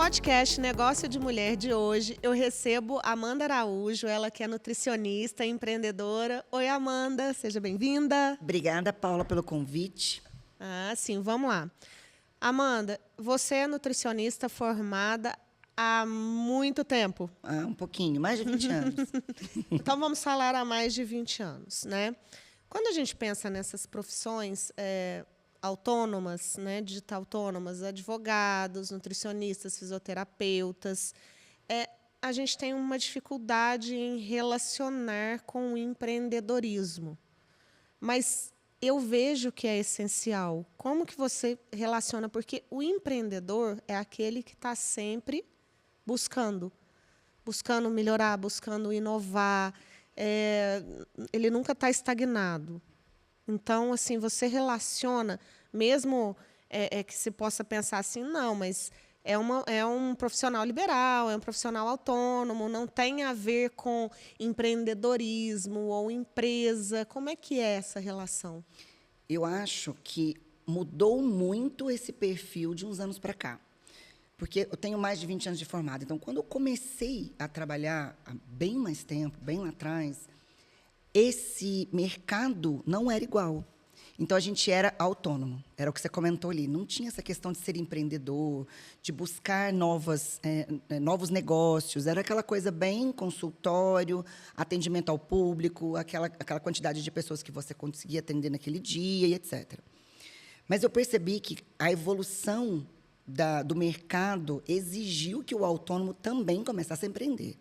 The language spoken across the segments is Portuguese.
podcast Negócio de Mulher de hoje, eu recebo Amanda Araújo, ela que é nutricionista, empreendedora. Oi, Amanda, seja bem-vinda. Obrigada, Paula, pelo convite. Sim, vamos lá. Amanda, você é nutricionista formada há muito tempo. Um pouquinho, mais de 20 anos. Então, vamos falar há mais de 20 anos, né? Quando a gente pensa nessas profissões autônomas, né, digital autônomas, advogados, nutricionistas, fisioterapeutas, a gente tem uma dificuldade em relacionar com o empreendedorismo. Mas eu vejo que é essencial. Como que você relaciona? Porque o empreendedor é aquele que está sempre buscando melhorar, buscando inovar. Ele nunca está estagnado. Então, assim, você relaciona, mesmo que se possa pensar assim, não, mas é um profissional liberal, é um profissional autônomo, não tem a ver com empreendedorismo ou empresa. Como é que é essa relação? Eu acho que mudou muito esse perfil de uns anos para cá. Porque eu tenho mais de 20 anos de formada. Então, quando eu comecei a trabalhar há bem mais tempo, bem lá atrás, esse mercado não era igual. Então, a gente era autônomo, era o que você comentou ali. Não tinha essa questão de ser empreendedor, de buscar novos negócios. Era aquela coisa bem consultório, atendimento ao público, aquela quantidade de pessoas que você conseguia atender naquele dia, e etc. Mas eu percebi que a evolução do mercado exigiu que o autônomo também começasse a empreender.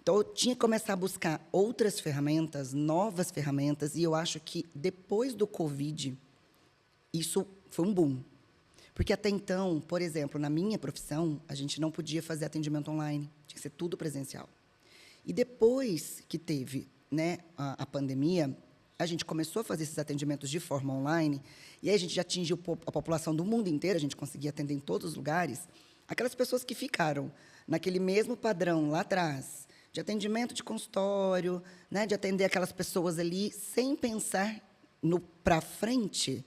Então, eu tinha que começar a buscar outras ferramentas, novas ferramentas, e eu acho que, depois do Covid, isso foi um boom. Porque, até então, por exemplo, na minha profissão, a gente não podia fazer atendimento online, tinha que ser tudo presencial. E depois que teve, né, a pandemia, a gente começou a fazer esses atendimentos de forma online, e aí a gente já atingiu a população do mundo inteiro, a gente conseguia atender em todos os lugares. Aquelas pessoas que ficaram naquele mesmo padrão lá atrás, de atendimento de consultório, né, de atender aquelas pessoas ali sem pensar no para frente,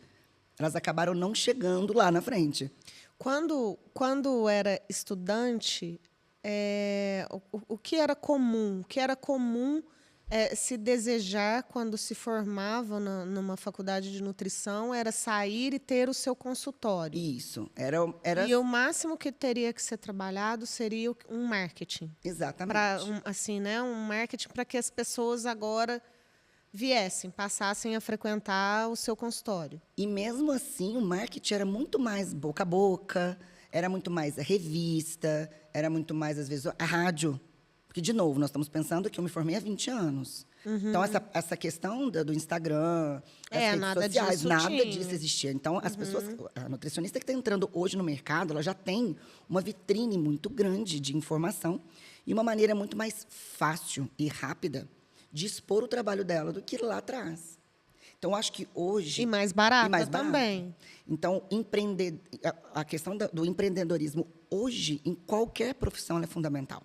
elas acabaram não chegando lá na frente. Quando era estudante, o que era comum? O que era comum se desejar quando se formava numa faculdade de nutrição era sair e ter o seu consultório. Isso. E o máximo que teria que ser trabalhado seria um marketing. Exatamente. Um marketing para que as pessoas agora passassem a frequentar o seu consultório. E mesmo assim, o marketing era muito mais boca a boca, era muito mais a revista, era muito mais, às vezes, a rádio. Porque, de novo, nós estamos pensando que eu me formei há 20 anos. Uhum. Então, essa questão do Instagram, as redes sociais, nada disso existia. Então, as pessoas, a nutricionista que está entrando hoje no mercado, ela já tem uma vitrine muito grande de informação e uma maneira muito mais fácil e rápida de expor o trabalho dela do que lá atrás. Então, acho que hoje... E mais barata também. Então, a questão do empreendedorismo hoje, em qualquer profissão, ela é fundamental.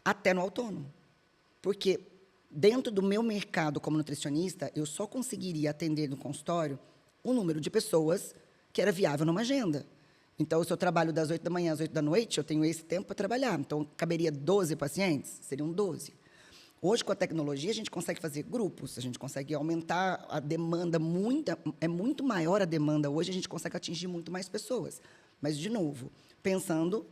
Até no autônomo. Porque, dentro do meu mercado como nutricionista, eu só conseguiria atender no consultório um número de pessoas que era viável numa agenda. Então, se eu trabalho das 8 da manhã às 8 da noite, eu tenho esse tempo para trabalhar. Então, caberia 12 pacientes? Seriam 12. Hoje, com a tecnologia, a gente consegue fazer grupos, a gente consegue aumentar a demanda, é muito maior a demanda hoje, a gente consegue atingir muito mais pessoas. Mas, de novo, pensando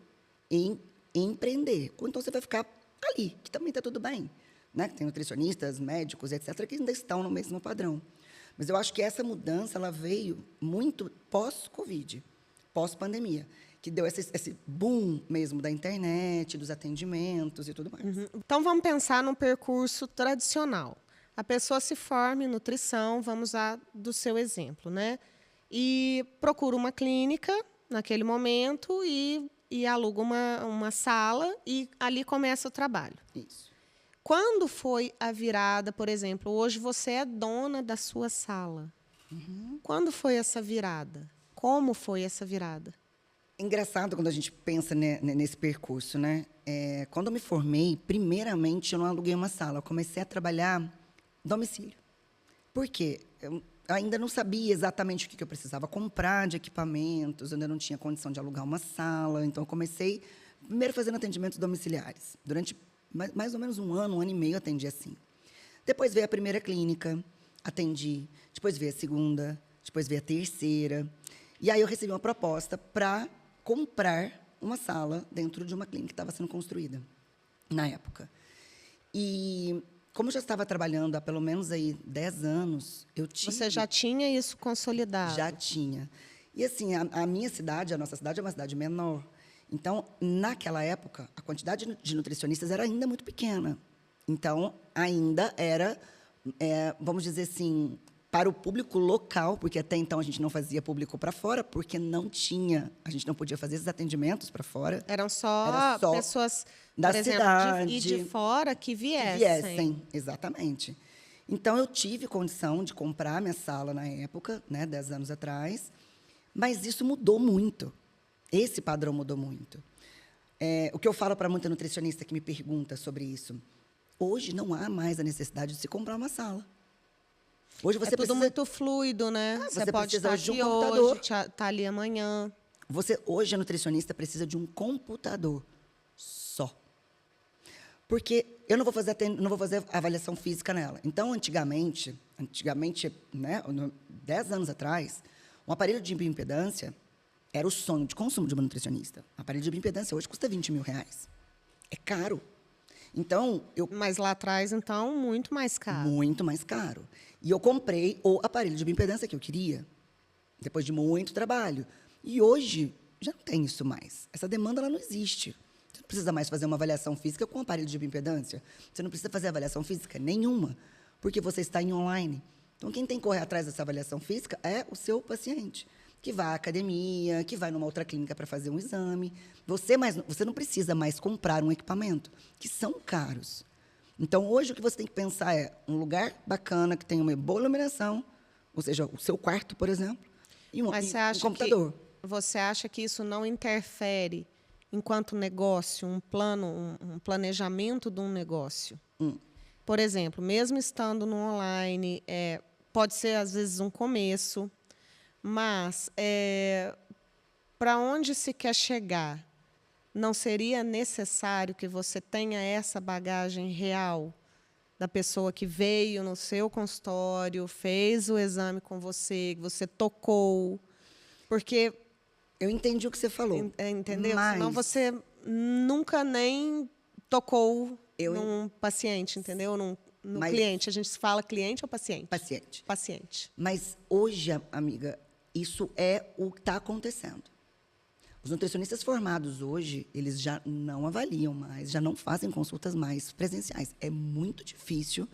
em empreender. Ou então você vai ficar ali, que também está tudo bem. Né? Tem nutricionistas, médicos, etc., que ainda estão no mesmo padrão. Mas eu acho que essa mudança ela veio muito pós-Covid, pós-pandemia, que deu esse boom mesmo da internet, dos atendimentos e tudo mais. Uhum. Então, vamos pensar num percurso tradicional. A pessoa se forma em nutrição, vamos usar do seu exemplo, né? E procura uma clínica naquele momento e aluga uma sala e ali começa o trabalho. Isso. Quando foi a virada, por exemplo, hoje você é dona da sua sala. Uhum. Quando foi essa virada? Como foi essa virada? Engraçado quando a gente pensa nesse percurso, né? Quando eu me formei, primeiramente, eu não aluguei uma sala. Eu comecei a trabalhar domicílio. Por quê? ainda não sabia exatamente o que eu precisava comprar de equipamentos, ainda não tinha condição de alugar uma sala. Então, eu comecei primeiro fazendo atendimentos domiciliares. Durante mais ou menos um ano e meio, atendi assim. Depois veio a primeira clínica, atendi. Depois veio a segunda, depois veio a terceira. E aí eu recebi uma proposta para comprar uma sala dentro de uma clínica que estava sendo construída na época. E como eu já estava trabalhando há pelo menos aí 10 anos, eu tinha... Você já tinha isso consolidado? Já tinha. E assim, a minha cidade, a nossa cidade é uma cidade menor. Então, naquela época, a quantidade de nutricionistas era ainda muito pequena. Então, ainda era, vamos dizer assim, para o público local, porque até então a gente não fazia público para fora, porque não tinha, a gente não podia fazer esses atendimentos para fora. Eram só pessoas, da por exemplo, cidade, de fora que viessem. Que viessem, exatamente. Então, eu tive condição de comprar minha sala na época, né, 10 anos atrás, mas isso mudou muito. Esse padrão mudou muito. O que eu falo para muita nutricionista que me pergunta sobre isso, hoje não há mais a necessidade de se comprar uma sala. Hoje você tudo muito fluido, né? Você pode precisa estar de um aqui computador. hoje, tá ali amanhã. Hoje, a nutricionista precisa de um computador só. Porque eu não vou fazer avaliação física nela. Então, antigamente, né, 10 anos atrás, um aparelho de bioimpedância era o sonho de consumo de uma nutricionista. Um aparelho de bioimpedância hoje custa R$20 mil. É caro. Então, Mas lá atrás, então, muito mais caro. Muito mais caro. E eu comprei o aparelho de bioimpedância que eu queria, depois de muito trabalho. E hoje, já não tem isso mais. Essa demanda ela não existe. Você não precisa mais fazer uma avaliação física com o aparelho de bioimpedância. Você não precisa fazer avaliação física nenhuma, porque você está em online. Então, quem tem que correr atrás dessa avaliação física é o seu paciente, que vai à academia, que vai numa outra clínica para fazer um exame. Você não precisa mais comprar um equipamento, que são caros. Então, hoje, o que você tem que pensar é um lugar bacana, que tenha uma boa iluminação, ou seja, o seu quarto, por exemplo, e um computador. Você acha que isso não interfere, enquanto negócio, um planejamento de um negócio? Por exemplo, mesmo estando no online, pode ser, às vezes, um começo, mas para onde se quer chegar? Não seria necessário que você tenha essa bagagem real da pessoa que veio no seu consultório, fez o exame com você, que você tocou? Porque... Eu entendi o que você falou. Entendeu? Mas senão você nunca nem tocou num paciente, entendeu? No cliente. A gente fala cliente ou paciente? Paciente. Paciente. Mas hoje, amiga, isso é o que está acontecendo. Os nutricionistas formados hoje, eles já não avaliam mais, já não fazem consultas mais presenciais. É muito difícil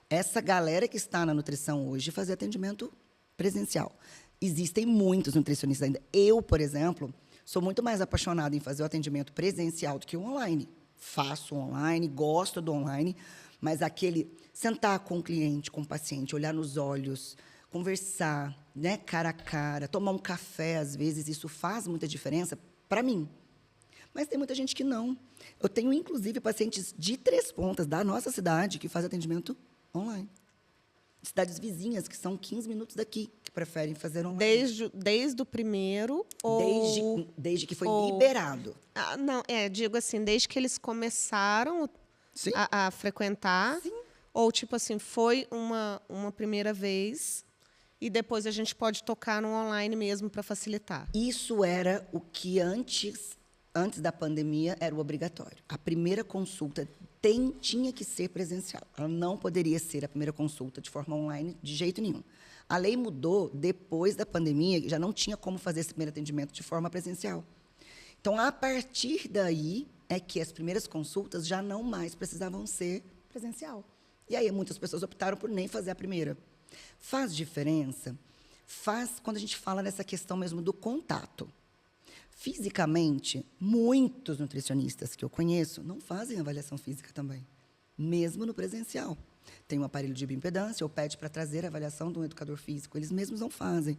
essa galera que está na nutrição hoje fazer atendimento presencial. Existem muitos nutricionistas ainda. Eu, por exemplo, sou muito mais apaixonada em fazer o atendimento presencial do que o online. Faço online, gosto do online, mas aquele sentar com o cliente, com o paciente, olhar nos olhos, conversar, né, cara a cara, tomar um café, às vezes, isso faz muita diferença para mim. Mas tem muita gente que não. Eu tenho, inclusive, pacientes de Três Pontas, da nossa cidade, que fazem atendimento online. Cidades vizinhas, que são 15 minutos daqui, que preferem fazer online. Desde o primeiro? Desde que foi liberado. Não, digo assim, desde que eles começaram a frequentar? Sim. Ou, tipo assim, foi uma primeira vez e depois a gente pode tocar no online mesmo para facilitar? Isso era o que antes da pandemia era o obrigatório. A primeira consulta tinha que ser presencial. Ela não poderia ser a primeira consulta de forma online de jeito nenhum. A lei mudou depois da pandemia, já não tinha como fazer esse primeiro atendimento de forma presencial. Então, a partir daí, é que as primeiras consultas já não mais precisavam ser presencial. E aí, muitas pessoas optaram por nem fazer a primeira. Faz diferença? Faz quando a gente fala nessa questão mesmo do contato. Fisicamente, muitos nutricionistas que eu conheço não fazem avaliação física também, mesmo no presencial. Tem um aparelho de bioimpedância ou pede para trazer a avaliação de um educador físico, eles mesmos não fazem.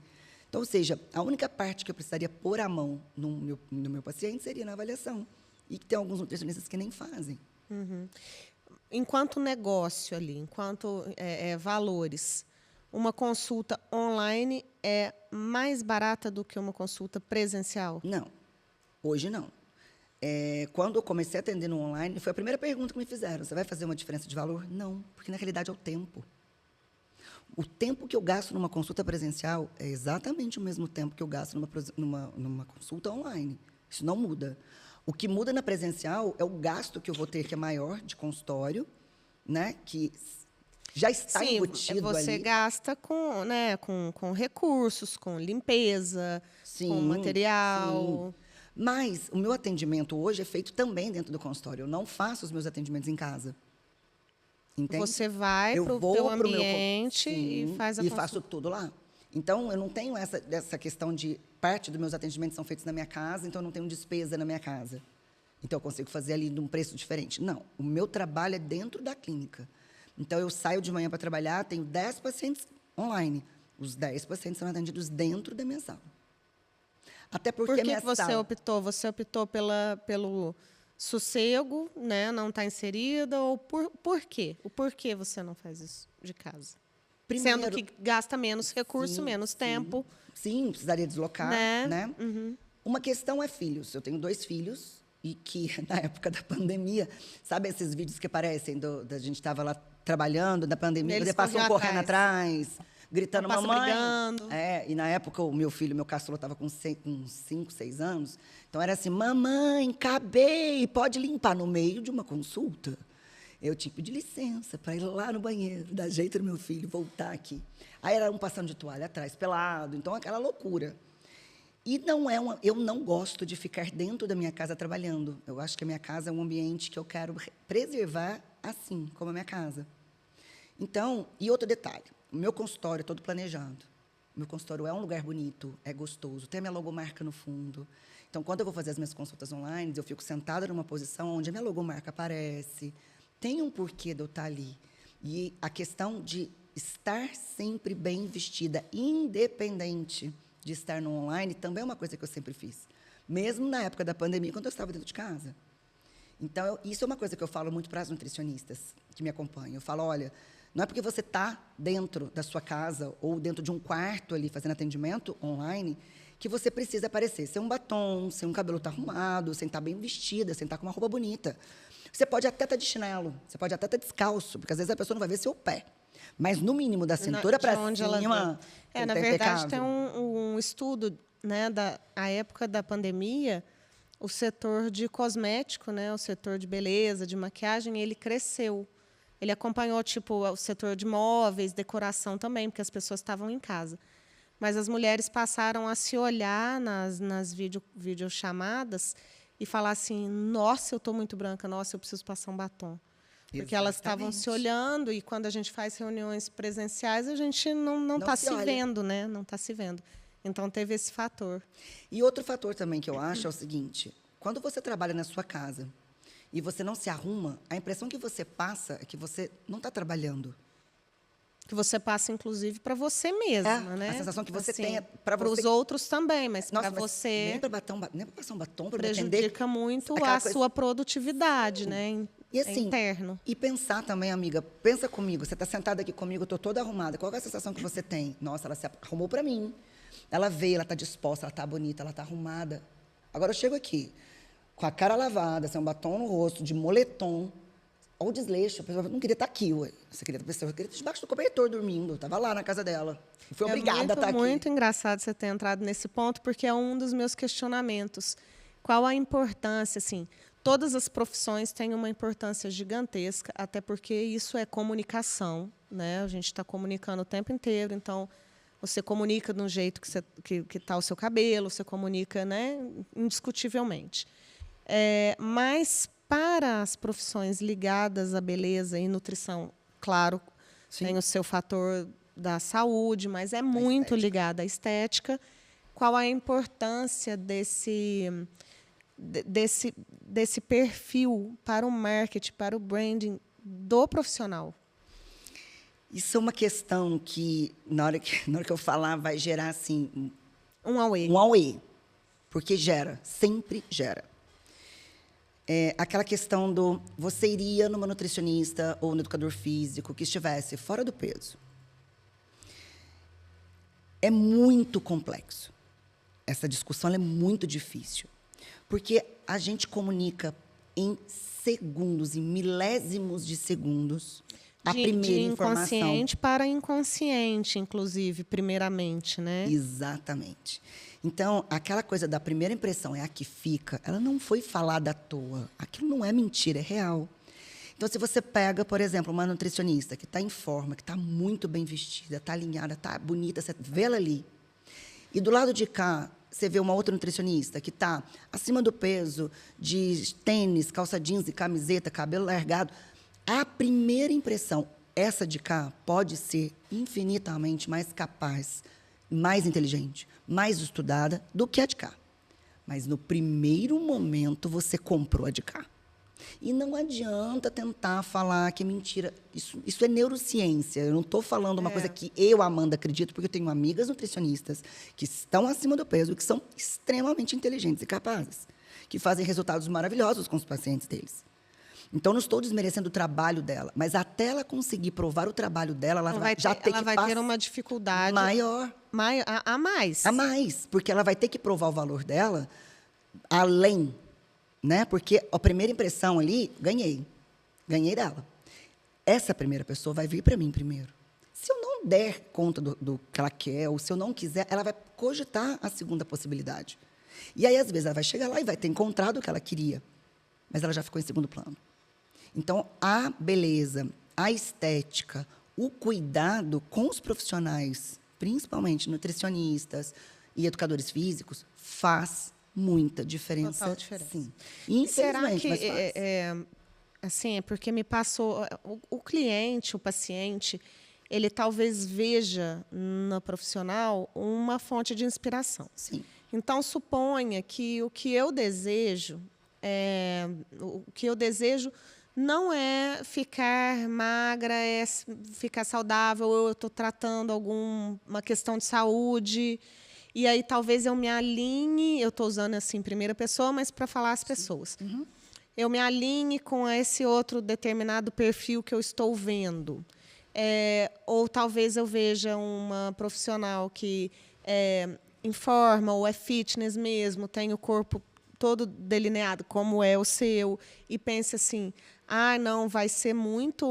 Então, ou seja, a única parte que eu precisaria pôr a mão no meu paciente seria na avaliação. E que tem alguns nutricionistas que nem fazem. Uhum. Enquanto negócio ali, enquanto valores, uma consulta online é mais barata do que uma consulta presencial? Não, hoje não. Quando eu comecei a atender no online, foi a primeira pergunta que me fizeram. Você vai fazer uma diferença de valor? Não, porque na realidade é o tempo. O tempo que eu gasto numa consulta presencial é exatamente o mesmo tempo que eu gasto numa consulta online. Isso não muda. O que muda na presencial é o gasto que eu vou ter, que é maior, de consultório, né? Que já está embutido você ali. gasta com, né, com recursos, com limpeza, Sim, com material. sim. Mas o meu atendimento hoje é feito também dentro do consultório. Eu não faço os meus atendimentos em casa. Entende? Você vai para o teu ambiente e faz a e consulta. faço tudo lá. Então, eu não tenho essa questão de parte dos meus atendimentos são feitos na minha casa, então eu não tenho despesa na minha casa. Então, eu consigo fazer ali num preço diferente. Não, o meu trabalho é dentro da clínica. Então, eu saio de manhã para trabalhar, tenho 10 pacientes online. Os 10 pacientes são atendidos dentro da minha sala. Até porque Por que você optou? Você optou pelo sossego, né? Não está inserida? Ou por quê? O porquê você não faz isso de casa? Primeiro, sendo que gasta menos recurso, menos tempo. Sim, precisaria deslocar, né? Uhum. Uma questão é filhos. Eu tenho 2 filhos e que, na época da pandemia, sabe esses vídeos que aparecem da gente estava lá trabalhando, da pandemia, Eles passou correndo atrás, gritando, mamãe. Brigando. E na época, o meu filho, meu caçula, estava com 5, 6 anos. Então, era assim, mamãe, acabei, pode limpar no meio de uma consulta? Eu tinha que pedir licença para ir lá no banheiro, dar jeito no meu filho, voltar aqui. Aí era um passando de toalha atrás, pelado, então aquela loucura. E eu não gosto de ficar dentro da minha casa trabalhando. Eu acho que a minha casa é um ambiente que eu quero preservar assim, como a minha casa. Então, e outro detalhe, o meu consultório é todo planejado. O meu consultório é um lugar bonito, é gostoso, tem a minha logomarca no fundo. Então, quando eu vou fazer as minhas consultas online, eu fico sentada numa posição onde a minha logomarca aparece. Tem um porquê de eu estar ali. E a questão de estar sempre bem vestida, independente de estar no online, também é uma coisa que eu sempre fiz. Mesmo na época da pandemia, quando eu estava dentro de casa. Então, isso é uma coisa que eu falo muito para as nutricionistas que me acompanham. Eu falo, olha, não é porque você está dentro da sua casa ou dentro de um quarto ali fazendo atendimento online que você precisa aparecer sem um batom, sem um cabelo estar arrumado, sem estar bem vestida, sem estar com uma roupa bonita. Você pode até estar de chinelo, você pode até estar descalço, porque às vezes a pessoa não vai ver seu pé. Mas, no mínimo, da cintura para cima... Na verdade, tem um estudo, né, a época da pandemia, o setor de cosmético, né, o setor de beleza, de maquiagem, ele cresceu. Ele acompanhou tipo, o setor de móveis, decoração também, porque as pessoas estavam em casa. Mas as mulheres passaram a se olhar nas videochamadas e falar assim, nossa, eu estou muito branca, nossa, eu preciso passar um batom. Porque elas estavam se olhando e, quando a gente faz reuniões presenciais, a gente não está se vendo, né? Não está se vendo. Então, teve esse fator. E outro fator também que eu acho é o seguinte, quando você trabalha na sua casa e você não se arruma, a impressão que você passa é que você não está trabalhando. Que você passa, inclusive, para você mesma, né? A sensação que você tem para os outros também, mas para você... Nem para passar um batom, para prejudica muito a sua produtividade, né? E assim, interno. E pensar também, amiga, pensa comigo, você está sentada aqui comigo, eu estou toda arrumada. Qual é a sensação que você tem? Nossa, ela se arrumou para mim. Ela veio, ela está disposta, ela está bonita, ela está arrumada. Agora eu chego aqui, com a cara lavada, sem um batom no rosto, de moletom. Olha o desleixo, a pessoa não queria estar aqui, ué. Você queria estar debaixo do cobertor dormindo. Estava lá na casa dela. E foi obrigada a estar aqui. É muito engraçado você ter entrado nesse ponto, porque é um dos meus questionamentos. Qual a importância, assim... Todas as profissões têm uma importância gigantesca, até porque isso é comunicação, né? A gente está comunicando o tempo inteiro, então você comunica de um jeito que está o seu cabelo, você comunica, né? Indiscutivelmente. Mas para as profissões ligadas à beleza e nutrição, claro, sim, tem o seu fator da saúde, mas é muito ligado à estética. Qual a importância desse perfil para o marketing, para o branding do profissional? Isso é uma questão que, na hora que eu falar, vai gerar assim, um auê. Um auê. Porque gera, sempre gera. Aquela questão do... Você iria numa nutricionista ou no educador físico que estivesse fora do peso. É muito complexo. Essa discussão é muito difícil. Porque a gente comunica em segundos, em milésimos de segundos, a primeira informação. De inconsciente para inconsciente, inclusive, primeiramente, né? Exatamente. Então, aquela coisa da primeira impressão é a que fica, ela não foi falada à toa. Aquilo não é mentira, é real. Então, se você pega, por exemplo, uma nutricionista que está em forma, que está muito bem vestida, está alinhada, está bonita, você vê ela ali. E do lado de cá, você vê uma outra nutricionista que está acima do peso, de tênis, calça jeans e camiseta, cabelo largado. A primeira impressão, essa de cá, pode ser infinitamente mais capaz, mais inteligente, mais estudada do que a de cá. Mas, no primeiro momento, você comprou a de cá. E não adianta tentar falar que é mentira. Isso é neurociência. Eu não estou falando uma coisa que eu, Amanda, acredito, porque eu tenho amigas nutricionistas que estão acima do peso, que são extremamente inteligentes e capazes, que fazem resultados maravilhosos com os pacientes deles. Então, não estou desmerecendo o trabalho dela, mas até ela conseguir provar o trabalho dela, ela vai ter uma dificuldade maior. A mais. A mais, porque ela vai ter que provar o valor dela além, né? Porque a primeira impressão ali, ganhei dela. Essa primeira pessoa vai vir para mim primeiro. Se eu não der conta do que ela quer, ou se eu não quiser, ela vai cogitar a segunda possibilidade. E aí, às vezes, ela vai chegar lá e vai ter encontrado o que ela queria, mas ela já ficou em segundo plano. Então, a beleza, a estética, o cuidado com os profissionais, principalmente nutricionistas e educadores físicos, faz muita diferença. Total diferença. Sim. Infelizmente, será que mas faz. assim, é porque me passou o cliente, o paciente, ele talvez veja no profissional uma fonte de inspiração. Sim. Então, suponha que o que eu desejo não é ficar magra, é ficar saudável, ou eu estou tratando alguma questão de saúde. E aí talvez eu me alinhe, eu estou usando assim primeira pessoa, mas para falar às pessoas. Uhum. Eu me alinhe com esse outro determinado perfil que eu estou vendo. Ou talvez eu veja uma profissional que informa, ou é fitness mesmo, tem o corpo todo delineado, como é o seu, e pense assim, não,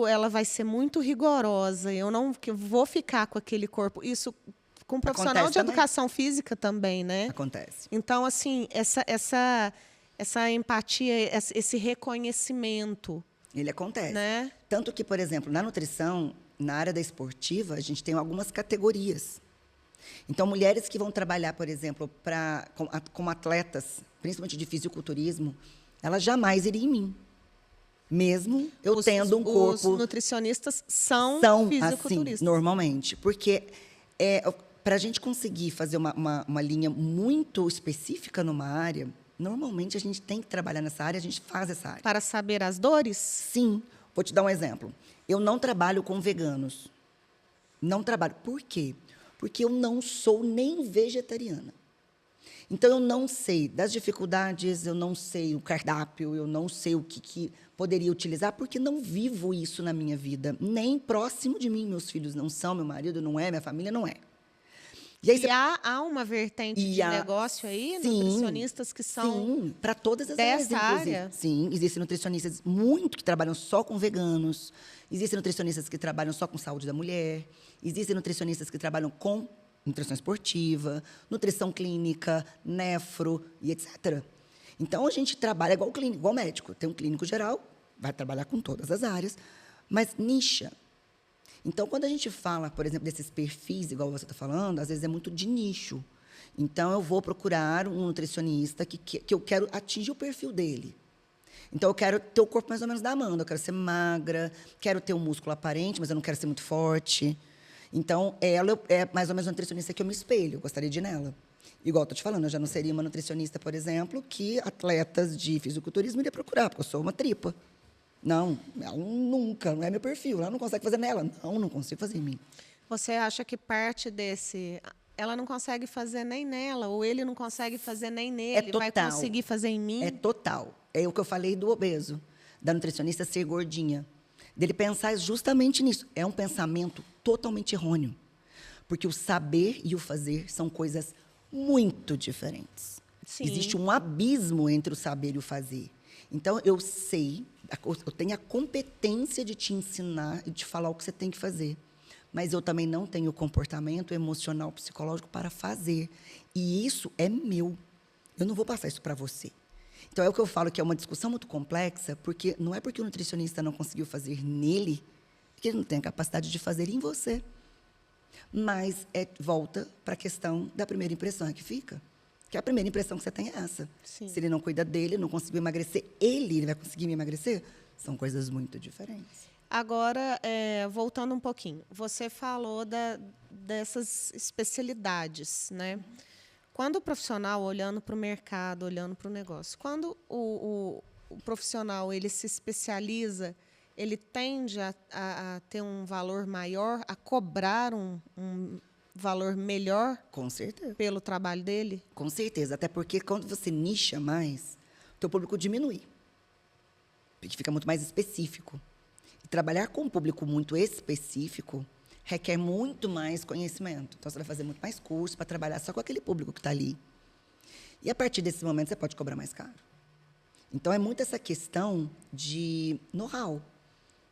ela vai ser muito rigorosa, eu não vou ficar com aquele corpo. Isso com um profissional de educação física também, né? Acontece. Então, assim, essa empatia, esse reconhecimento. Ele acontece. Né? Tanto que, por exemplo, na nutrição, na área da esportiva, a gente tem algumas categorias. Então, mulheres que vão trabalhar, por exemplo, como atletas, principalmente de fisiculturismo, ela jamais iria em mim. Mesmo eu tendo um corpo... Os nutricionistas são fisiculturistas. Assim, normalmente. Porque para a gente conseguir fazer uma linha muito específica numa área, normalmente a gente tem que trabalhar nessa área, a gente faz essa área. Para saber as dores? Sim. Vou te dar um exemplo. Eu não trabalho com veganos. Não trabalho. Por quê? Porque eu não sou nem vegetariana. Então, eu não sei das dificuldades, eu não sei o cardápio, eu não sei o que poderia utilizar, porque não vivo isso na minha vida. Nem próximo de mim, meus filhos não são, meu marido não é, minha família não é. E aí há uma vertente de negócio aí, sim, nutricionistas que são... Sim, para todas as áreas, área. Sim, existem nutricionistas muito que trabalham só com veganos, existem nutricionistas que trabalham só com saúde da mulher, existem nutricionistas que trabalham com nutrição esportiva, nutrição clínica, nefro e etc. Então, a gente trabalha igual médico. Tem um clínico geral, vai trabalhar com todas as áreas, mas nicha. Então, quando a gente fala, por exemplo, desses perfis, igual você está falando, às vezes é muito de nicho. Então, eu vou procurar um nutricionista que eu quero atingir o perfil dele. Então, eu quero ter o corpo mais ou menos da Amanda, eu quero ser magra, quero ter um músculo aparente, mas eu não quero ser muito forte. Então, ela é mais ou menos uma nutricionista que eu me espelho, eu gostaria de ir nela. Igual eu estou te falando, eu já não seria uma nutricionista, por exemplo, que atletas de fisiculturismo iriam procurar, porque eu sou uma tripa. Não, ela nunca, não é meu perfil, ela não consegue fazer nela. Não consigo fazer em mim. Você acha que parte desse... Ela não consegue fazer nem nela, ou ele não consegue fazer nem nele, vai conseguir fazer em mim? É total. É o que eu falei do obeso, da nutricionista ser gordinha. Dele pensar justamente nisso. É um pensamento totalmente errôneo. Porque o saber e o fazer são coisas muito diferentes. Sim. Existe um abismo entre o saber e o fazer. Então, eu sei, eu tenho a competência de te ensinar e de falar o que você tem que fazer. Mas eu também não tenho o comportamento emocional, psicológico para fazer. E isso é meu. Eu não vou passar isso para você. Então, é o que eu falo que é uma discussão muito complexa, porque não é porque o nutricionista não conseguiu fazer nele que ele não tem a capacidade de fazer em você. Mas volta para a questão da primeira impressão que fica. Que a primeira impressão que você tem é essa. Sim. Se ele não cuida dele, não conseguiu emagrecer, ele vai conseguir me emagrecer? São coisas muito diferentes. Agora, voltando um pouquinho, você falou dessas especialidades, né? Quando o profissional, olhando para o mercado, olhando para o negócio, quando o profissional ele se especializa, ele tende a ter um valor maior, a cobrar um valor melhor Com certeza. pelo trabalho dele? Com certeza. Até porque quando você nicha mais, o teu público diminui. Porque fica muito mais específico. E trabalhar com um público muito específico requer muito mais conhecimento. Então, você vai fazer muito mais curso para trabalhar só com aquele público que está ali. E, a partir desse momento, você pode cobrar mais caro. Então, é muito essa questão de know-how.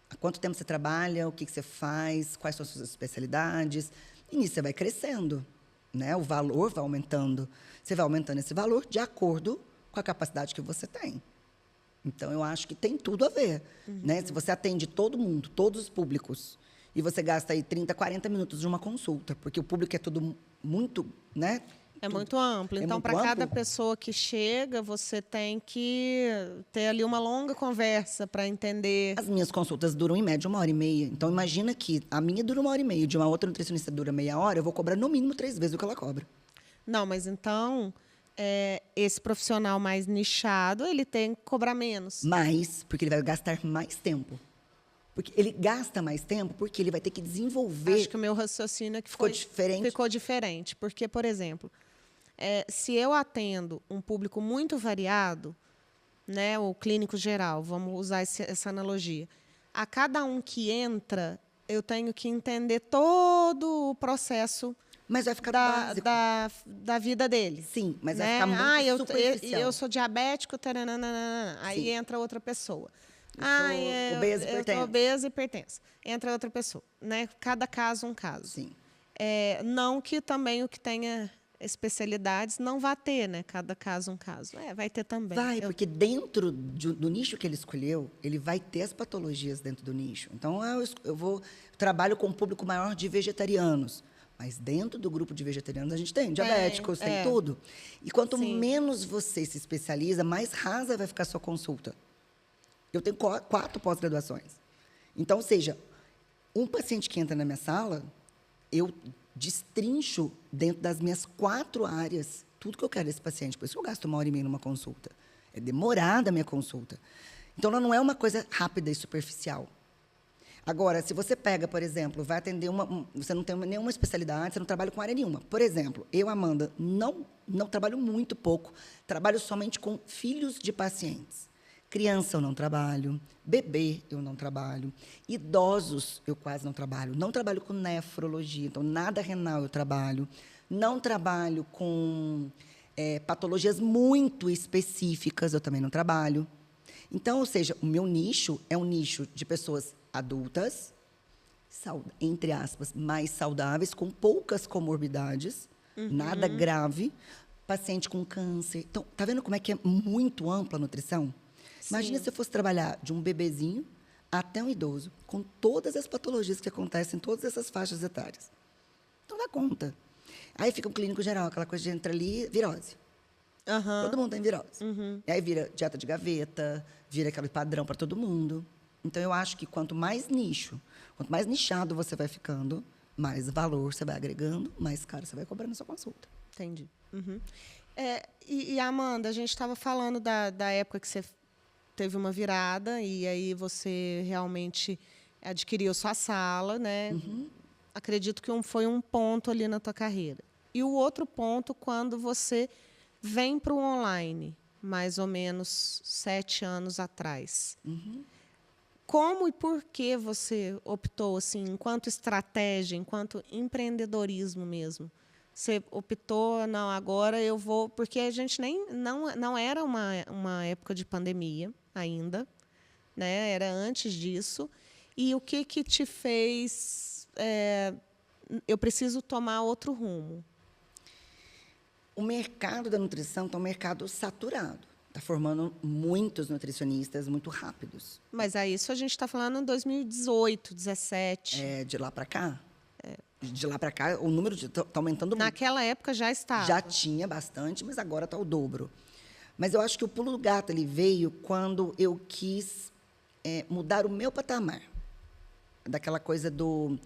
Há quanto tempo você trabalha, o que você faz, quais são as suas especialidades. E nisso você vai crescendo, né? O valor vai aumentando. Você vai aumentando esse valor de acordo com a capacidade que você tem. Então, eu acho que tem tudo a ver. Né? Se você atende todo mundo, todos os públicos, e você gasta aí 30, 40 minutos de uma consulta, porque o público é tudo muito, né? É muito amplo. Então, para cada pessoa que chega, você tem que ter ali uma longa conversa para entender. As minhas consultas duram, em média, 1h30. Então, imagina que a minha dura 1h30, de uma outra nutricionista dura meia hora, eu vou cobrar, no mínimo, 3 vezes o que ela cobra. Não, mas então, esse profissional mais nichado, ele tem que cobrar menos. Mais, porque ele vai gastar mais tempo. Porque ele gasta mais tempo porque ele vai ter que desenvolver. Acho que o meu raciocínio é que ficou diferente. Ficou diferente. Porque, por exemplo, se eu atendo um público muito variado, né, o clínico geral, vamos usar essa analogia, a cada um que entra, eu tenho que entender todo o processo. Mas vai ficar da vida dele. Sim, mas né? vai ficar muito superficial. Eu sou diabético, aí entra outra pessoa. Eu sou obesa e hipertensa. Entra outra pessoa. Né? Cada caso, um caso. Sim. Não que também o que tenha especialidades não vá ter, né? Cada caso, um caso. Vai ter também. Porque dentro do nicho que ele escolheu, ele vai ter as patologias dentro do nicho. Então, eu trabalho com um público maior de vegetarianos. Mas dentro do grupo de vegetarianos, a gente tem diabéticos, tem tudo. E quanto menos você se especializa, mais rasa vai ficar a sua consulta. Eu tenho 4 pós-graduações. Então, ou seja, um paciente que entra na minha sala, eu destrincho dentro das minhas 4 áreas tudo que eu quero desse paciente. Por isso que eu gasto 1h30 numa consulta. É demorada a minha consulta. Então, ela não é uma coisa rápida e superficial. Agora, se você pega, por exemplo, vai atender você não tem nenhuma especialidade, você não trabalha com área nenhuma. Por exemplo, eu, Amanda, não trabalho muito pouco, trabalho somente com filhos de pacientes. Criança eu não trabalho, bebê eu não trabalho, idosos eu quase não trabalho. Não trabalho com nefrologia, então nada renal eu trabalho. Não trabalho com patologias muito específicas, eu também não trabalho. Então, ou seja, o meu nicho é um nicho de pessoas adultas, entre aspas, mais saudáveis, com poucas comorbidades, nada grave, paciente com câncer. Então, tá vendo como é que é muito ampla a nutrição? Sim. Imagina se eu fosse trabalhar de um bebezinho até um idoso, com todas as patologias que acontecem em todas essas faixas etárias. Então, dá conta. Aí fica um clínico geral, aquela coisa de entra ali, virose. Todo mundo tem virose. E aí vira dieta de gaveta, vira aquele padrão para todo mundo. Então, eu acho que quanto mais nichado você vai ficando, mais valor você vai agregando, mais caro você vai cobrando na sua consulta. Entendi. E Amanda, a gente estava falando da época que você teve uma virada e aí você realmente adquiriu sua sala, né? Acredito que foi um ponto ali na tua carreira. E o outro ponto, quando você vem para o online, mais ou menos 7 anos atrás. como e por que você optou, assim, enquanto estratégia, enquanto empreendedorismo mesmo? Você optou, não, agora eu vou... Porque a gente não era uma época de pandemia ainda, né? Era antes disso. E o que te fez... eu preciso tomar outro rumo? O mercado da nutrição está um mercado saturado. Está formando muitos nutricionistas muito rápidos. Mas aí isso a gente está falando em 2018, 2017. De lá para cá? De lá para cá, o número está aumentando muito. Naquela época já estava. Já tinha bastante, mas agora está o dobro. Mas eu acho que o pulo do gato ele veio quando eu quis mudar o meu patamar. Daquela coisa do...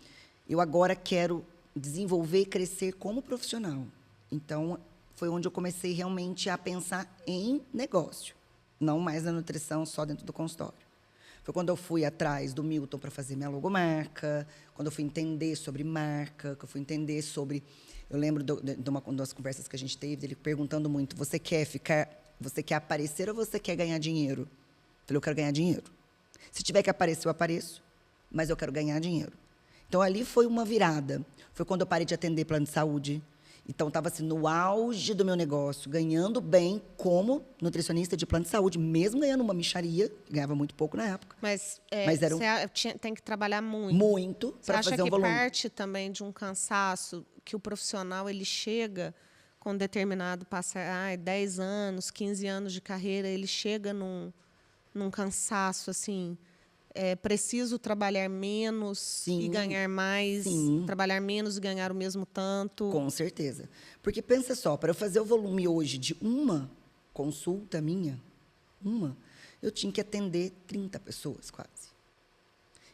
Eu agora quero desenvolver e crescer como profissional. Então, foi onde eu comecei realmente a pensar em negócio. Não mais na nutrição só dentro do consultório. Foi quando eu fui atrás do Milton para fazer minha logomarca, quando eu fui entender sobre marca, que eu fui entender sobre... Eu lembro de uma das conversas que a gente teve, ele perguntando muito, você quer aparecer ou você quer ganhar dinheiro? Eu falei, eu quero ganhar dinheiro. Se tiver que aparecer, eu apareço, mas eu quero ganhar dinheiro. Então, ali foi uma virada. Foi quando eu parei de atender plano de saúde. Então, estava assim, no auge do meu negócio, ganhando bem como nutricionista de plano de saúde, mesmo ganhando uma mixaria, ganhava muito pouco na época. Mas era você tem que trabalhar muito. Muito para fazer um volume. Você acha que parte também de um cansaço que o profissional ele chega com determinado 10 anos, 15 anos de carreira, ele chega num cansaço, assim... preciso trabalhar menos Sim, e ganhar mais, sim. Trabalhar menos e ganhar o mesmo tanto. Com certeza. Porque pensa só, para eu fazer o volume hoje de uma consulta minha, eu tinha que atender 30 pessoas quase.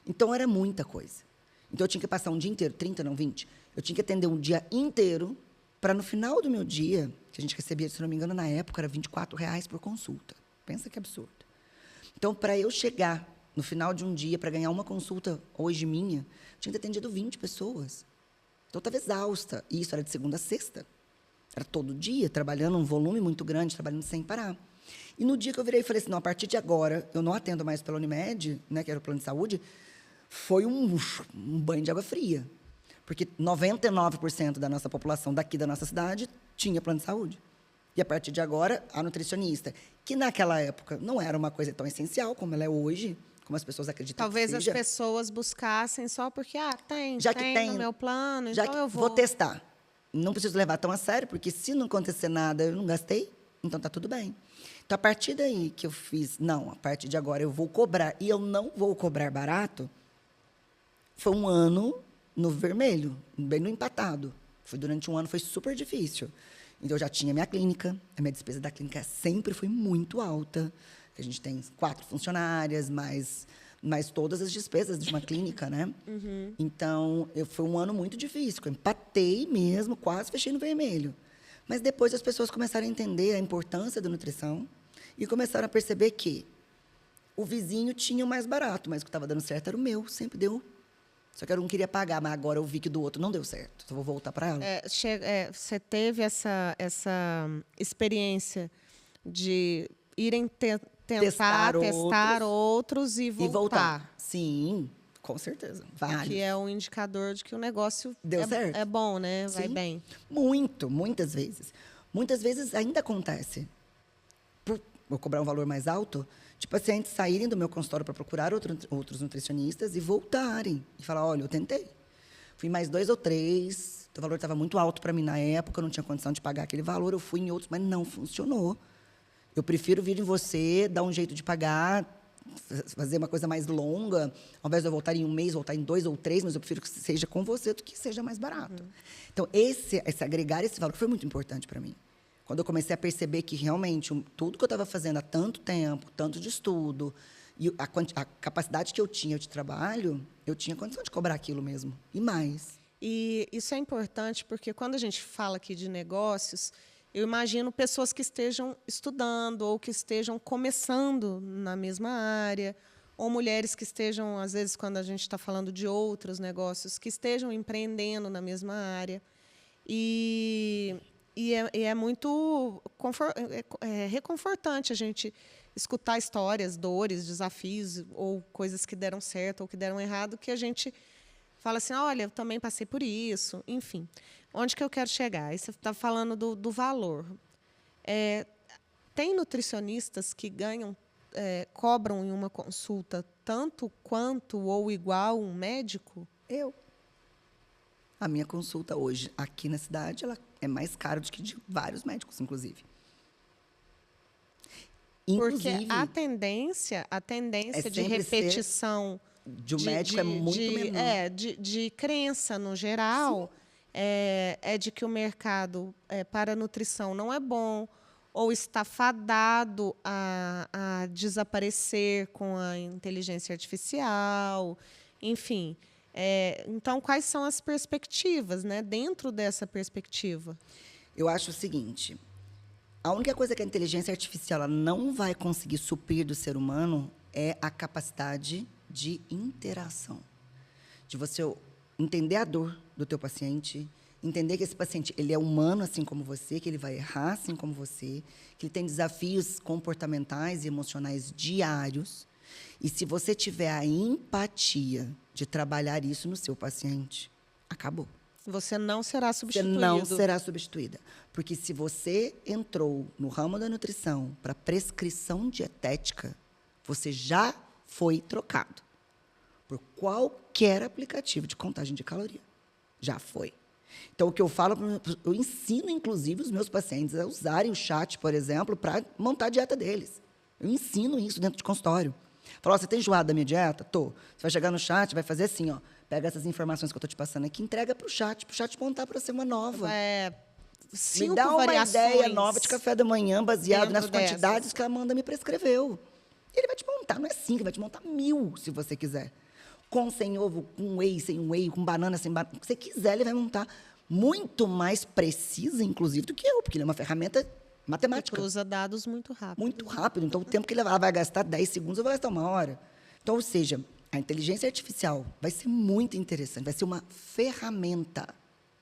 Então, era muita coisa. Então, eu tinha que passar um dia inteiro, 30, não 20. Eu tinha que atender um dia inteiro para, no final do meu dia, que a gente recebia, se não me engano, na época, era R$24 por consulta. Pensa que absurdo. Então, para eu chegar no final de um dia, para ganhar uma consulta hoje minha, eu tinha que ter atendido 20 pessoas. Então, eu estava exausta. E isso era de segunda a sexta. Era todo dia, trabalhando um volume muito grande, trabalhando sem parar. E no dia que eu virei e falei assim, não, a partir de agora, eu não atendo mais pela Unimed, né, que era o plano de saúde, foi um banho de água fria. Porque 99% da nossa população daqui da nossa cidade tinha plano de saúde. E, a partir de agora, a nutricionista, que naquela época não era uma coisa tão essencial como ela é hoje, como as pessoas acreditam Talvez que seja. As pessoas buscassem só porque, tem no meu plano, já então que eu vou testar. Não preciso levar tão a sério, porque se não acontecer nada, eu não gastei, então está tudo bem. Então, a partir daí que eu fiz, não, a partir de agora eu vou cobrar, e eu não vou cobrar barato, foi um ano no vermelho, bem no empatado. Durante um ano, foi super difícil. Então, eu já tinha minha clínica, a minha despesa da clínica sempre foi muito alta. A gente tem 4 funcionárias, mais todas as despesas de uma clínica, né? Uhum. Então, foi um ano muito difícil. Eu empatei mesmo, quase fechei no vermelho. Mas depois as pessoas começaram a entender a importância da nutrição e começaram a perceber que o vizinho tinha o mais barato, mas o que estava dando certo era o meu, sempre deu. Só que eu não queria pagar, mas agora eu vi que do outro não deu certo. Então, eu vou voltar para ela. Você teve essa experiência de irem tentar testar outros e voltar. Sim, com certeza. Vários. Que é um indicador de que o negócio deu certo. É bom, né? Vai Sim. bem. Muitas vezes. Muitas vezes ainda acontece. Vou cobrar um valor mais alto, de pacientes saírem do meu consultório para procurar outros nutricionistas e voltarem. E falar, olha, eu tentei. Fui mais 2 ou 3, o valor estava muito alto para mim na época, eu não tinha condição de pagar aquele valor, eu fui em outros, mas não funcionou. Eu prefiro vir em você, dar um jeito de pagar, fazer uma coisa mais longa, ao invés de eu voltar em 1 mês, voltar em 2 ou 3, mas eu prefiro que seja com você do que seja mais barato. Então, esse agregar esse valor foi muito importante para mim. Quando eu comecei a perceber que, realmente, tudo que eu estava fazendo há tanto tempo, tanto de estudo, e a capacidade que eu tinha de trabalho, eu tinha condição de cobrar aquilo mesmo, e mais. E isso é importante porque, quando a gente fala aqui de negócios, eu imagino pessoas que estejam estudando ou que estejam começando na mesma área, ou mulheres que estejam, às vezes, quando a gente está falando de outros negócios, que estejam empreendendo na mesma área. E é muito reconfortante a gente escutar histórias, dores, desafios, ou coisas que deram certo ou que deram errado, que a gente fala assim, olha, eu também passei por isso, enfim. Onde que eu quero chegar? Aí você está falando do valor. Tem nutricionistas que cobram em uma consulta tanto quanto ou igual um médico? A minha consulta hoje, aqui na cidade, ela é mais cara do que de vários médicos, inclusive. Porque a tendência de repetição de um médico é muito menor. De crença no geral é de que o mercado para a nutrição não é bom ou está fadado a desaparecer com a inteligência artificial, enfim. Então, quais são as perspectivas, né, dentro dessa perspectiva? Eu acho o seguinte, a única coisa que a inteligência artificial ela não vai conseguir suprir do ser humano é a capacidade de interação. De você entender a dor do teu paciente, entender que esse paciente ele é humano assim como você, que ele vai errar assim como você, que ele tem desafios comportamentais e emocionais diários. E se você tiver a empatia de trabalhar isso no seu paciente, acabou. Você não será substituído. Você não será substituída. Porque se você entrou no ramo da nutrição para prescrição dietética, você já foi trocado por qualquer aplicativo de contagem de caloria. Já foi. Então, o que eu falo, eu ensino, inclusive, os meus pacientes a usarem o chat, por exemplo, para montar a dieta deles. Eu ensino isso dentro de consultório. Falo, você tem enjoado da minha dieta? Tô. Você vai chegar no chat, vai fazer assim, ó. Pega essas informações que eu estou te passando aqui, entrega para o chat montar para você uma nova. 5 me dá uma variações ideia nova de café da manhã, baseado nas quantidades dessas que a Amanda me prescreveu. Ele vai te montar, não é 5, ele vai te montar 1000, se você quiser. Com, sem ovo, com whey, sem whey, com banana, sem banana. O que você quiser, ele vai montar muito mais precisa, inclusive, do que eu, porque ele é uma ferramenta matemática. Cruza dados muito rápido. Muito rápido. Então, o tempo que ela vai gastar 10 segundos, eu vou gastar 1 hora. Então, ou seja, a inteligência artificial vai ser muito interessante, vai ser uma ferramenta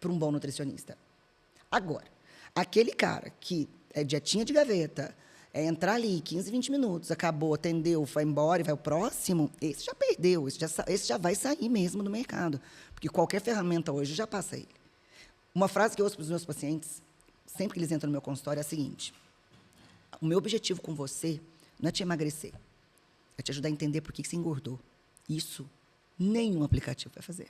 para um bom nutricionista. Agora, aquele cara que é dietinha de gaveta, é entrar ali 15, 20 minutos, acabou, atendeu, foi embora e vai o próximo, esse já perdeu, esse já vai sair mesmo do mercado. Porque qualquer ferramenta hoje já passa ele. Uma frase que eu ouço para os meus pacientes, sempre que eles entram no meu consultório, é a seguinte: o meu objetivo com você não é te emagrecer, é te ajudar a entender por que você engordou. Isso nenhum aplicativo vai fazer.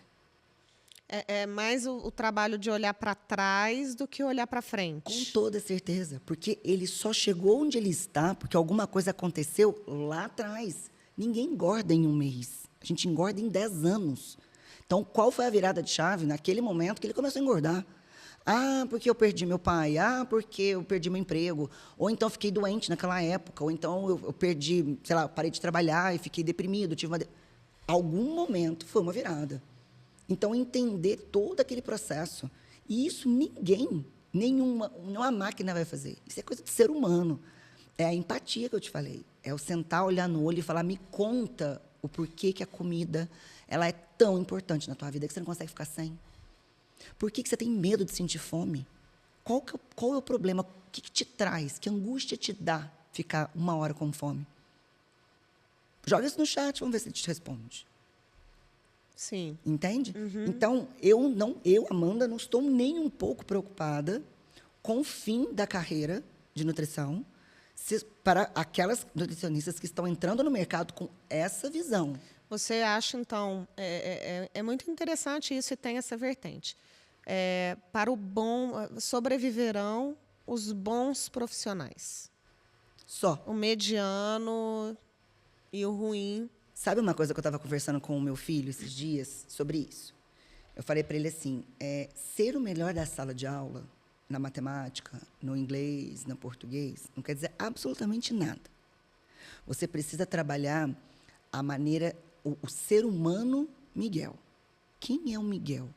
É mais o trabalho de olhar para trás do que olhar para frente. Com toda certeza, porque ele só chegou onde ele está porque alguma coisa aconteceu lá atrás. Ninguém engorda em 1 mês. A gente engorda em 10 anos. Então, qual foi a virada de chave naquele momento que ele começou a engordar? Ah, porque eu perdi meu pai. Ah, porque eu perdi meu emprego. Ou então fiquei doente naquela época. Ou então eu perdi, sei lá, parei de trabalhar e fiquei deprimido. Algum momento foi uma virada. Então, entender todo aquele processo. E isso nenhuma máquina vai fazer. Isso é coisa de ser humano. É a empatia que eu te falei. É o sentar, olhar no olho e falar, me conta o porquê que a comida ela é tão importante na tua vida que você não consegue ficar sem. Por que você tem medo de sentir fome? Qual é o problema? O que te traz? Que angústia te dá ficar 1 hora com fome? Joga isso no chat, vamos ver se ele te responde. Sim. Entende? Uhum. Então, Amanda, não estou nem um pouco preocupada com o fim da carreira de nutrição para aquelas nutricionistas que estão entrando no mercado com essa visão. Você acha, então, é muito interessante isso e tem essa vertente. Para o bom, sobreviverão os bons profissionais. Só. O mediano e o ruim. Sabe uma coisa que eu estava conversando com o meu filho esses dias sobre isso? Eu falei para ele assim, ser o melhor da sala de aula, na matemática, no inglês, no português, não quer dizer absolutamente nada. Você precisa trabalhar a maneira, o ser humano Miguel. Quem é o Miguel?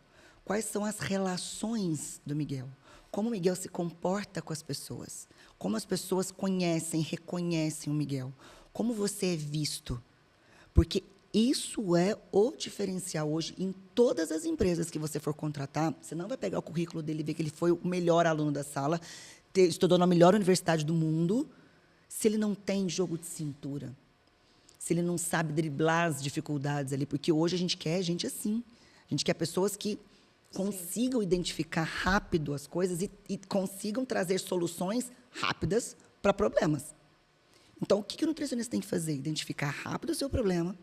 Quais são as relações do Miguel? Como o Miguel se comporta com as pessoas? Como as pessoas conhecem, reconhecem o Miguel? Como você é visto? Porque isso é o diferencial hoje em todas as empresas que você for contratar. Você não vai pegar o currículo dele e ver que ele foi o melhor aluno da sala, estudou na melhor universidade do mundo, se ele não tem jogo de cintura, se ele não sabe driblar as dificuldades ali, porque hoje a gente quer gente assim. A gente quer pessoas que consigam identificar rápido as coisas e consigam trazer soluções rápidas para problemas. Então, o que o nutricionista tem que fazer? Identificar rápido o seu problema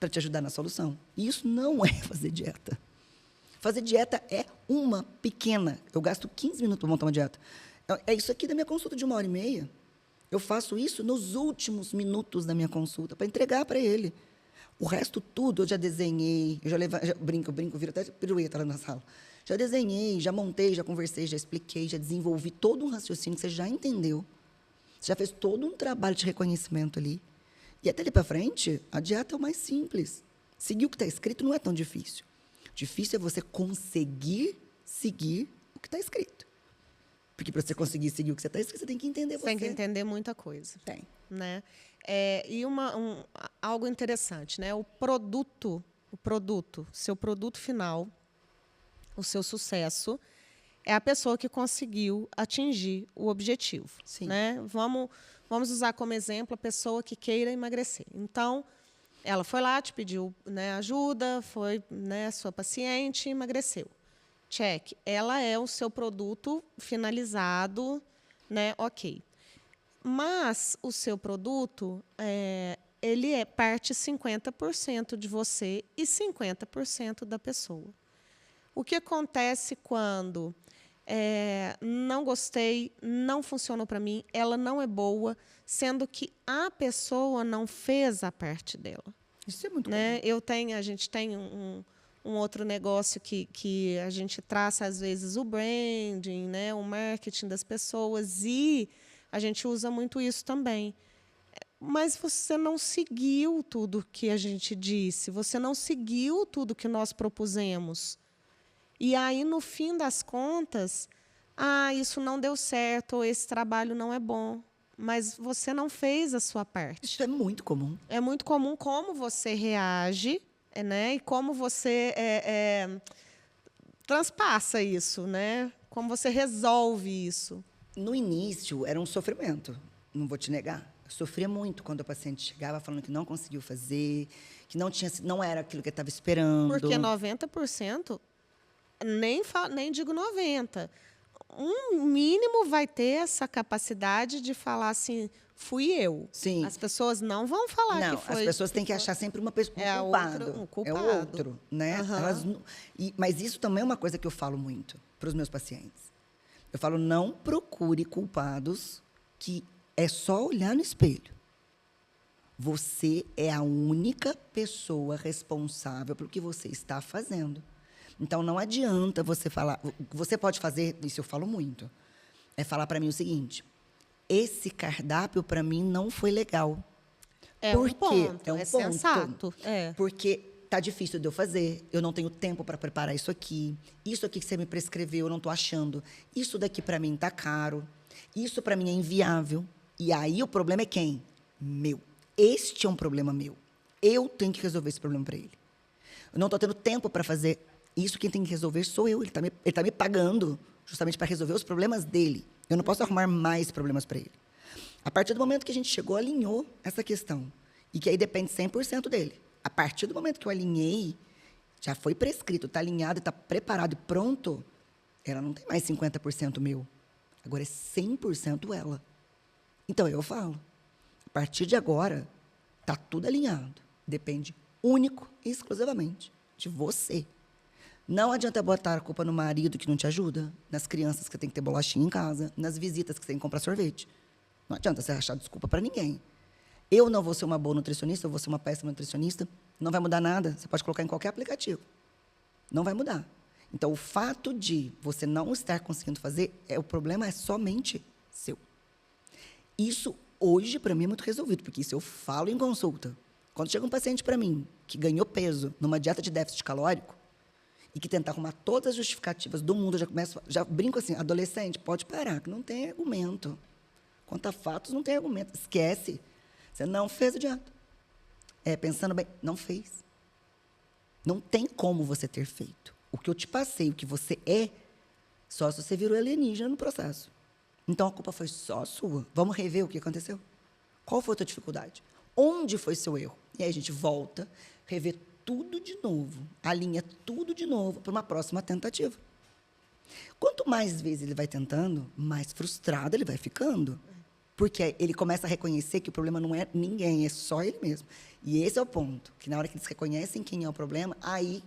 para te ajudar na solução. E isso não é fazer dieta. Fazer dieta é uma pequena. Eu gasto 15 minutos para montar uma dieta. É isso aqui da minha consulta de 1h30. Eu faço isso nos últimos minutos da minha consulta para entregar para ele. O resto tudo eu já desenhei, eu brinco, viro até pirueta lá na sala. Já desenhei, já montei, já conversei, já expliquei, já desenvolvi todo um raciocínio que você já entendeu. Você já fez todo um trabalho de reconhecimento ali. E até ali para frente, a dieta é o mais simples. Seguir o que está escrito não é tão difícil. Difícil é você conseguir seguir o que está escrito. Porque para você conseguir seguir o que você está escrito, você tem que entender você. Tem que entender muita coisa. Tem. Né? E algo interessante, né? O produto, seu produto final, o seu sucesso, é a pessoa que conseguiu atingir o objetivo. Sim. Né? Vamos usar como exemplo a pessoa que queira emagrecer. Então, ela foi lá, te pediu, né, ajuda, foi, né, sua paciente, emagreceu. Check. Ela é o seu produto finalizado, né? Ok. Mas o seu produto, ele é parte 50% de você e 50% da pessoa. O que acontece quando não gostei, não funcionou para mim, ela não é boa, sendo que a pessoa não fez a parte dela. Isso é muito né? A gente tem um outro negócio que a gente traça, às vezes, o branding, né? O marketing das pessoas, e a gente usa muito isso também. Mas você não seguiu tudo que a gente disse, você não seguiu tudo que nós propusemos. E aí, no fim das contas, isso não deu certo, ou esse trabalho não é bom. Mas você não fez a sua parte. Isso é muito comum. É muito comum como você reage, né? E como você transpassa isso, né? Como você resolve isso. No início, era um sofrimento, não vou te negar. Eu sofria muito quando o paciente chegava falando que não conseguiu fazer, que não era aquilo que ele estava esperando. Porque 90%, nem digo 90%, um mínimo vai ter essa capacidade de falar assim, fui eu. Sim. As pessoas não vão falar não, que foi. as pessoas têm que achar sempre uma pessoa, um culpado. É o outro, né? Uhum. Mas isso também é uma coisa que eu falo muito para os meus pacientes. Eu falo, não procure culpados, que é só olhar no espelho. Você é a única pessoa responsável pelo que você está fazendo. Então, não adianta você falar... Você pode fazer, isso eu falo muito, é falar para mim o seguinte, esse cardápio, para mim, não foi legal. Por quê? É um ponto. Sensato. Porque está difícil de eu fazer, eu não tenho tempo para preparar isso aqui que você me prescreveu, eu não estou achando. Isso daqui, para mim, está caro. Isso, para mim, é inviável. E aí, o problema é quem? Meu. Este é um problema meu. Eu tenho que resolver esse problema para ele. Eu não estou tendo tempo para fazer isso, quem tem que resolver sou eu. Ele tá me pagando justamente para resolver os problemas dele. Eu não posso arrumar mais problemas para ele. A partir do momento que a gente chegou, alinhou essa questão. E que aí depende 100% dele. A partir do momento que eu alinhei, já foi prescrito, está alinhado, está preparado e pronto, ela não tem mais 50% meu. Agora é 100% ela. Então, eu falo, a partir de agora, está tudo alinhado. Depende único e exclusivamente de você. Não adianta botar a culpa no marido que não te ajuda, nas crianças que tem que ter bolachinha em casa, nas visitas que você tem que comprar sorvete. Não adianta você achar desculpa para ninguém. Eu não vou ser uma boa nutricionista, eu vou ser uma péssima nutricionista, não vai mudar nada. Você pode colocar em qualquer aplicativo. Não vai mudar. Então, o fato de você não estar conseguindo fazer, o problema é somente seu. Isso, hoje, para mim, é muito resolvido, porque isso eu falo em consulta. Quando chega um paciente para mim que ganhou peso numa dieta de déficit calórico, e que tentar arrumar todas as justificativas do mundo, já brinco assim, adolescente, pode parar, que não tem argumento. Quanto a fatos, não tem argumento. Esquece. Você não fez a dieta. Pensando bem, não fez. Não tem como você ter feito. O que eu te passei, o que você é, só se você virou alienígena no processo. Então, a culpa foi só sua. Vamos rever o que aconteceu? Qual foi a tua dificuldade? Onde foi seu erro? E aí a gente volta, revê tudo de novo, alinha tudo de novo para uma próxima tentativa. Quanto mais vezes ele vai tentando, mais frustrado ele vai ficando. Porque ele começa a reconhecer que o problema não é ninguém, é só ele mesmo. E esse é o ponto, que na hora que eles reconhecem quem é o problema, aí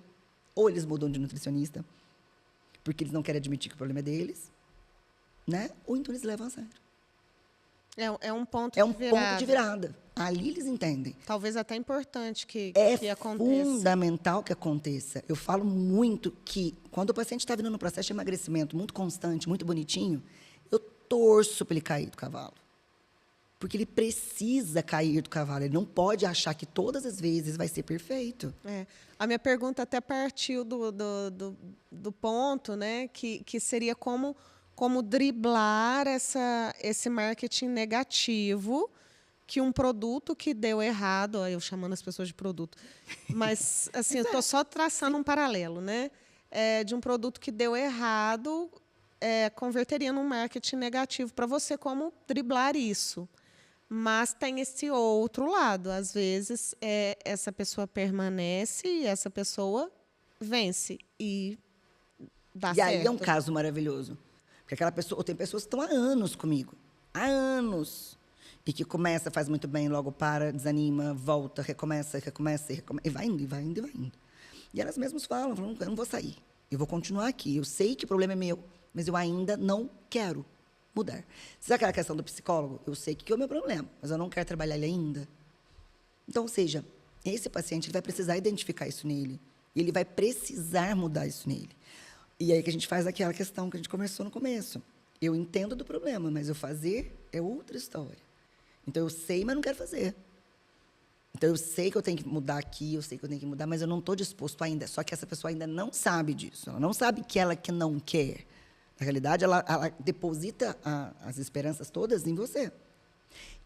ou eles mudam de nutricionista, porque eles não querem admitir que o problema é deles, né? Ou então eles levam a sério. É um ponto É um de virada. ponto de virada. Ali eles entendem. Talvez até importante que aconteça. Fundamental que aconteça. Eu falo muito que, quando o paciente está vindo no processo de emagrecimento muito constante, muito bonitinho, eu torço para ele cair do cavalo. Porque ele precisa cair do cavalo. Ele não pode achar que todas as vezes vai ser perfeito. A minha pergunta até partiu do ponto, né, que seria como driblar esse marketing negativo que um produto que deu errado, eu chamando as pessoas de produto, mas assim, eu estou só traçando um paralelo, né, de um produto que deu errado, converteria num marketing negativo para você, como driblar isso. Mas tem esse outro lado. Às vezes, essa pessoa permanece e essa pessoa vence e dá certo. E aí é um caso maravilhoso. Porque aquela pessoa, tem pessoas que estão há anos comigo. Há anos. E que começa, faz muito bem, logo para, desanima, volta, recomeça, e vai indo, e vai indo, e vai indo. E elas mesmas falam, eu não vou sair. Eu vou continuar aqui. Eu sei que o problema é meu, mas eu ainda não quero mudar. Sabe aquela questão do psicólogo? Eu sei que é o meu problema, mas eu não quero trabalhar ele ainda. Então, ou seja, esse paciente ele vai precisar identificar isso nele. E ele vai precisar mudar isso nele. E aí que a gente faz aquela questão que a gente conversou no começo. Eu entendo do problema, mas eu fazer é outra história. Então, eu sei, mas não quero fazer. Então, eu sei que eu tenho que mudar aqui, eu sei que eu tenho que mudar, mas eu não estou disposto ainda. Só que essa pessoa ainda não sabe disso. Ela não sabe que ela que não quer. Na realidade, ela deposita as esperanças todas em você.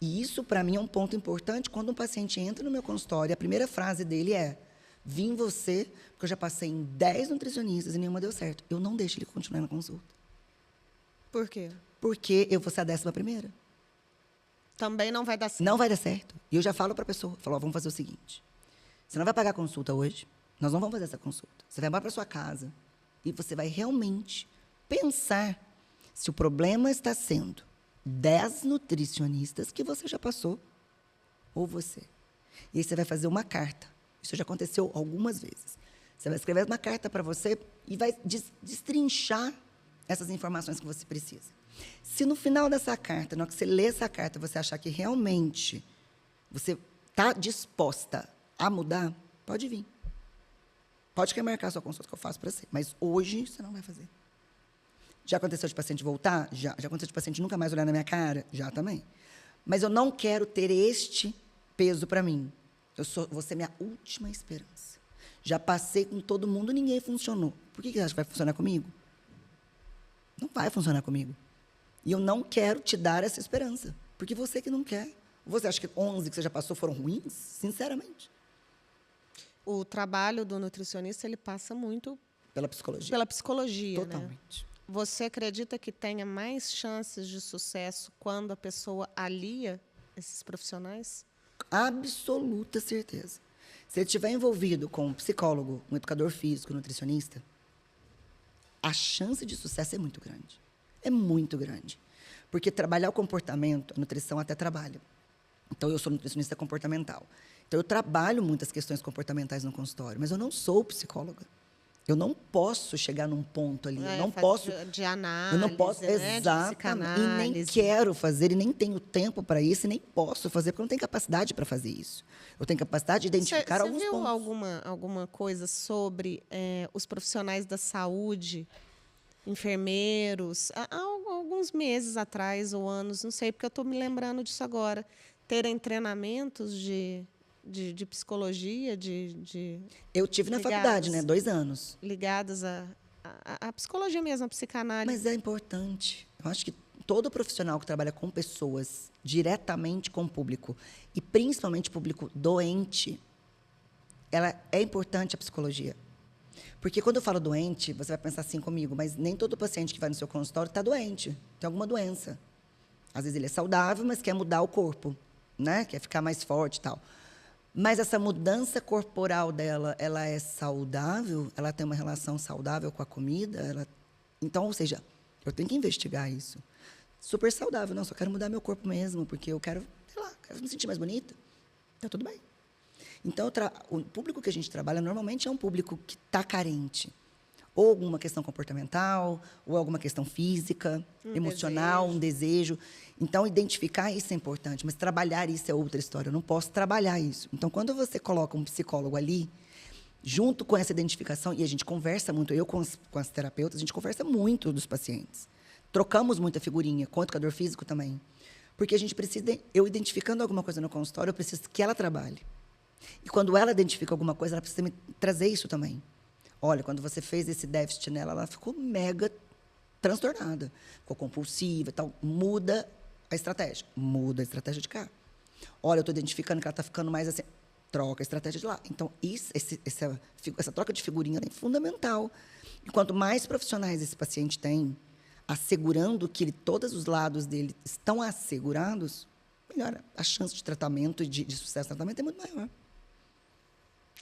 E isso, para mim, é um ponto importante. Quando um paciente entra no meu consultório, a primeira frase dele é: vim você, porque eu já passei em 10 nutricionistas e nenhuma deu certo. Eu não deixo ele continuar na consulta. Por quê? Porque eu vou ser a 11ª. Também não vai dar certo. Não vai dar certo. E eu já falo para a pessoa, vamos fazer o seguinte. Você não vai pagar a consulta hoje, nós não vamos fazer essa consulta. Você vai embora para sua casa e você vai realmente pensar se o problema está sendo 10 nutricionistas que você já passou ou você. E aí você vai fazer uma carta. Isso já aconteceu algumas vezes. Você vai escrever uma carta para você e vai destrinchar essas informações que você precisa. Se no final dessa carta, na hora que você lê essa carta, você achar que realmente você está disposta a mudar, pode vir. Pode remarcar a sua consulta que eu faço para você. Mas hoje você não vai fazer. Já aconteceu de paciente voltar? Já. Já aconteceu de paciente nunca mais olhar na minha cara? Já também. Mas eu não quero ter este peso para mim. Vou ser minha última esperança. Já passei com todo mundo, ninguém funcionou. Por que você acha que vai funcionar comigo? Não vai funcionar comigo. E eu não quero te dar essa esperança. Porque você que não quer. Você acha que 11 que você já passou foram ruins? Sinceramente. O trabalho do nutricionista, ele passa muito pela psicologia. Pela psicologia, totalmente. Né? Você acredita que tenha mais chances de sucesso quando a pessoa alia esses profissionais? Absoluta certeza. Se ele estiver envolvido com um psicólogo, um educador físico, um nutricionista, a chance de sucesso é muito grande. É muito grande. Porque trabalhar o comportamento, a nutrição até trabalha. Então, eu sou nutricionista comportamental. Então, eu trabalho muitas questões comportamentais no consultório, mas eu não sou psicóloga. Eu não posso chegar num ponto ali. Eu não posso. De análise. Eu não posso. Né? Exatamente. E nem quero fazer, e nem tenho tempo para isso, e nem posso fazer, porque eu não tenho capacidade para fazer isso. Eu tenho capacidade de identificar alguns pontos. Você viu alguma coisa sobre os profissionais da saúde, enfermeiros, há alguns meses atrás ou anos, não sei, porque eu estou me lembrando disso agora, terem treinamentos de psicologia, Eu tive na faculdade, né? 2 anos. Ligadas à psicologia mesmo, à psicanálise. Mas é importante. Eu acho que todo profissional que trabalha com pessoas, diretamente com o público, e principalmente público doente, é importante a psicologia. Porque quando eu falo doente, você vai pensar assim comigo, mas nem todo paciente que vai no seu consultório está doente, tem alguma doença. Às vezes ele é saudável, mas quer mudar o corpo. né? Quer ficar mais forte e tal. Mas essa mudança corporal dela, ela é saudável? Ela tem uma relação saudável com a comida? Então, ou seja, eu tenho que investigar isso. Super saudável. Não, só quero mudar meu corpo mesmo, porque eu quero, sei lá, quero me sentir mais bonita. Tá tudo bem. Então, o público que a gente trabalha normalmente é um público que está carente. Ou alguma questão comportamental, ou alguma questão física, emocional, um desejo. Então, identificar isso é importante, mas trabalhar isso é outra história. Eu não posso trabalhar isso. Então, quando você coloca um psicólogo ali, junto com essa identificação, e a gente conversa muito, eu com as terapeutas, a gente conversa muito dos pacientes. Trocamos muita figurinha, com o educador físico também. Porque a gente precisa, eu identificando alguma coisa no consultório, eu preciso que ela trabalhe. E quando ela identifica alguma coisa, ela precisa me trazer isso também. Olha, quando você fez esse déficit nela, ela ficou mega transtornada. Ficou compulsiva e tal. Muda a estratégia. Muda a estratégia de cá. Olha, eu estou identificando que ela está ficando mais assim. Troca a estratégia de lá. Então, essa troca de figurinha é fundamental. E quanto mais profissionais esse paciente tem, assegurando que todos os lados dele estão assegurados, melhor. A chance de tratamento e de sucesso do tratamento é muito maior.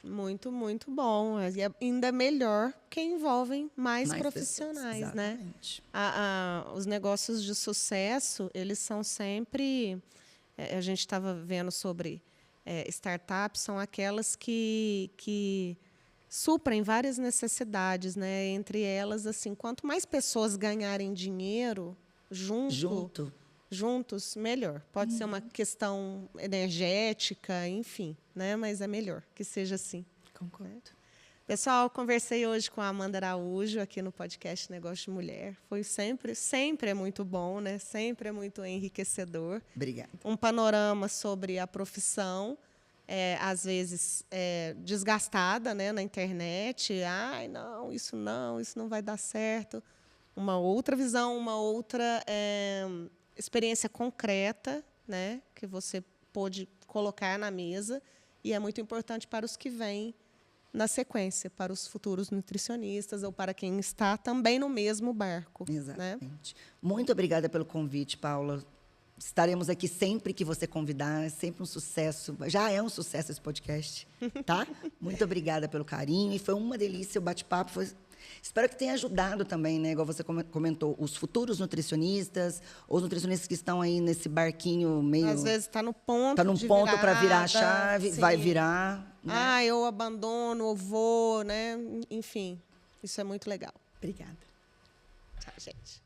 Muito, muito bom. E ainda melhor que envolvem mais profissionais, pessoas, né? Os negócios de sucesso, eles são sempre... a gente estava vendo sobre startups, são aquelas que suprem várias necessidades, né? Entre elas, assim, quanto mais pessoas ganharem dinheiro juntos, melhor. Pode ser uma questão energética, enfim, né? Mas é melhor que seja assim. Concordo. Pessoal, conversei hoje com a Amanda Araújo aqui no podcast Negócio de Mulher. Foi sempre é muito bom, né? Sempre é muito enriquecedor. Obrigada. Um panorama sobre a profissão, às vezes desgastada, né, na internet. Ai, não, isso não vai dar certo. Uma outra visão, uma outra experiência concreta, né, que você pôde colocar na mesa, e é muito importante para os que vêm na sequência, para os futuros nutricionistas ou para quem está também no mesmo barco. Exatamente. Né? Muito obrigada pelo convite, Paula. Estaremos aqui sempre que você convidar, é sempre um sucesso. Já é um sucesso esse podcast, tá? Muito obrigada pelo carinho, e foi uma delícia o bate-papo. Espero que tenha ajudado também, né? Igual você comentou, os futuros nutricionistas, os nutricionistas que estão aí nesse barquinho meio... Às vezes está no ponto para virar a chave, sim. Vai virar. Né? Ah, eu abandono, eu vou, né? Enfim, isso é muito legal. Obrigada. Tchau, gente.